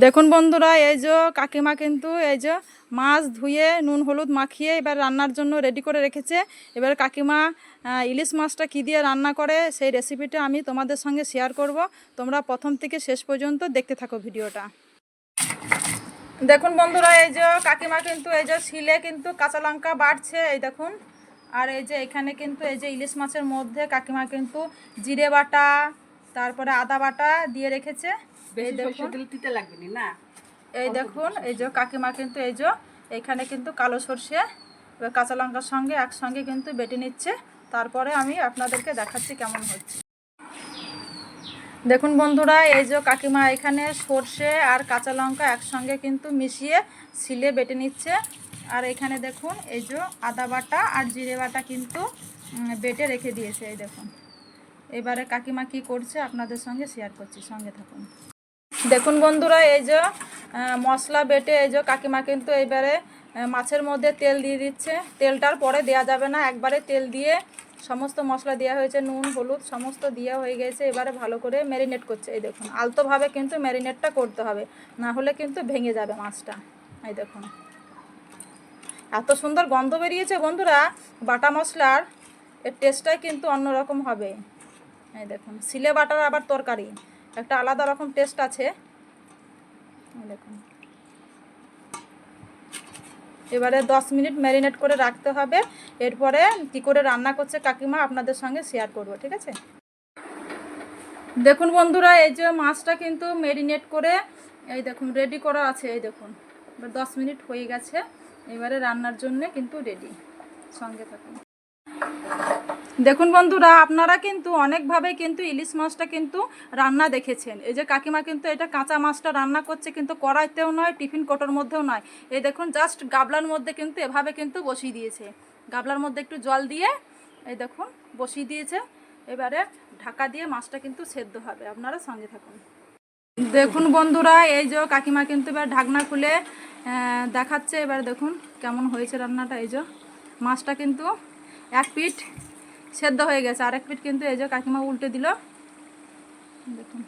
দেখুন বন্ধুরা, এই যে কাকিমা কিন্তু এই যে মাছ ধুয়ে নুন হলুদ মাখিয়ে এবার রান্নার জন্য রেডি করে রেখেছে। এবার কাকিমা ইলিশ মাছটা কী দিয়ে রান্না করে সেই রেসিপিটা আমি তোমাদের সঙ্গে শেয়ার করব। তোমরা প্রথম থেকে শেষ পর্যন্ত দেখতে থাকো ভিডিওটা। দেখুন বন্ধুরা, এই যে কাকিমা কিন্তু এই যে শিলে কিন্তু কাঁচা লঙ্কা বাটছে, এই দেখুন। আর এই যে এখানে কিন্তু এই যে ইলিশ মাছের মধ্যে কাকিমা কিন্তু জিরে বাটা, তারপরে আদা বাটা দিয়ে রেখেছে। এই দেখুন, এই দেখুন, এই যে কাকিমা কিন্তু এই যে এখানে কিন্তু কালো সর্ষে কাঁচা লঙ্কার সঙ্গে একসঙ্গে কিন্তু বেটে নিচ্ছে। তারপরে আমি আপনাদেরকে দেখাচ্ছি কেমন হচ্ছে। দেখুন বন্ধুরা, এই যে কাকিমা এখানে সর্ষে আর কাঁচা লঙ্কা একসঙ্গে কিন্তু মিশিয়ে শিলে বেটে নিচ্ছে। আর এখানে দেখুন এই যে আদা বাটা আর জিরে বাটা কিন্তু বেটে রেখে দিয়েছে। এই দেখুন, এবারে কাকিমা কি করছে আপনাদের সঙ্গে শেয়ার করছি, সঙ্গে থাকুন। দেখুন বন্ধুরা, এই যে মশলা বেটে এই যে কাকিমা কিন্তু এবারে মাছের মধ্যে তেল দিয়ে দিচ্ছে। তেলটার পরে দেয়া যাবে না, একবারে তেল দিয়ে সমস্ত মশলা দেওয়া হয়েছে, নুন হলুদ সমস্ত দেওয়া হয়ে গেছে। এবারে ভালো করে ম্যারিনেট করছে। এই দেখুন, আলতোভাবে কিন্তু ম্যারিনেটটা করতে হবে, না হলে কিন্তু ভেঙে যাবে মাছটা। এই দেখুন, এত সুন্দর গন্ধ বেরিয়েছে বন্ধুরা, বাটা মশলার এর টেস্টটাই কিন্তু অন্যরকম হবে। এই দেখুন, সিলে বাটার আবার তরকারি একটা আলাদা রকম টেস্ট আছে। দেখুন, এবারে 10 মিনিট ম্যারিনেট করে রাখতে হবে। এরপরে কী করে রান্না করছে কাকিমা আপনাদের সঙ্গে শেয়ার করব, ঠিক আছে? দেখুন বন্ধুরা, এই যে মাছটা কিন্তু ম্যারিনেট করে এই দেখুন রেডি করা আছে। এই দেখুন, এবার 10 মিনিট হয়ে গেছে, এবারে রান্নার জন্য কিন্তু রেডি। সঙ্গে থাকুন। দেখুন বন্ধুরা, আপনারা কিন্তু অনেকভাবে কিন্তু ইলিশ মাছটা কিন্তু রান্না দেখেছেন। এই যে কাকিমা কিন্তু এটা কাঁচা মাছটা রান্না করছে, কিন্তু কড়াইতেও নয়, টিফিন কোটোর মধ্যেও নয়। এই দেখুন, জাস্ট গাবলার মধ্যে কিন্তু এভাবে কিন্তু বসিয়ে দিয়েছে। গাবলার মধ্যে একটু জল দিয়ে এই দেখুন বসিয়ে দিয়েছে। এবারে ঢাকা দিয়ে মাছটা কিন্তু সেদ্ধ হবে, আপনারা সঙ্গে থাকুন। দেখুন বন্ধুরা, এই যে কাকিমা কিন্তু এবার ঢাকনা খুলে দেখাচ্ছে। এবার দেখুন কেমন হয়েছে রান্নাটা। এই যে মাছটা কিন্তু এক পিঠ সেদ্ধ হয়ে গেছে, আরেক পিঠ কিন্তু এই যে কাকিমা উল্টে দিল। দেখুন,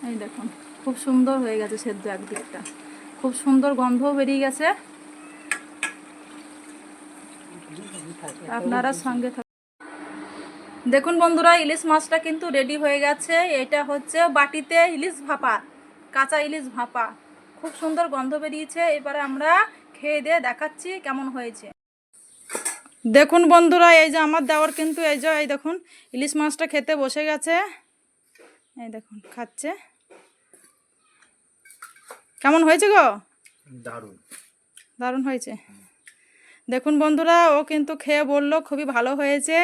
এই দেখুন খুব সুন্দর হয়ে গেছে সেদ্ধ এক দিকটা, খুব সুন্দর গন্ধও বেরিয়ে গেছে। আপনারা সঙ্গে থাকুন। দেখুন বন্ধুরা, ইলিশ মাছটা কিন্তু রেডি হয়ে গেছে। এটা হচ্ছে বাটিতে ইলিশ ভাপা, কাঁচা ইলিশ ভাপা, খুব সুন্দর গন্ধ বেরিয়েছে। এবারে আমরা খেয়ে দিয়ে দেখাচ্ছি কেমন হয়েছে। দেখুন বন্ধুরা, এই যে আমার দেওর কিন্তু এই যে এই দেখুন ইলিশ মাছটা খেতে বসে গেছে। এই দেখুন খাচ্ছে, কেমন হয়েছে গো? দারুণ দারুণ হয়েছে। দেখুন বন্ধুরা, ও কিন্তু খেয়ে বললো খুবই ভালো হয়েছে।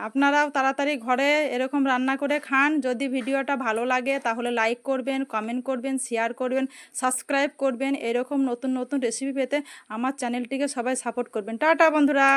আপনারাও তাড়াতাড়ি ঘরে এরকম রান্না করে খান। যদি ভিডিওটা ভালো লাগে তাহলে লাইক করবেন, কমেন্ট করবেন, শেয়ার করবেন, সাবস্ক্রাইব করবেন। এরকম নতুন নতুন রেসিপি পেতে আমার চ্যানেলটিকে সবাই সাপোর্ট করবেন। টাটা বন্ধুরা।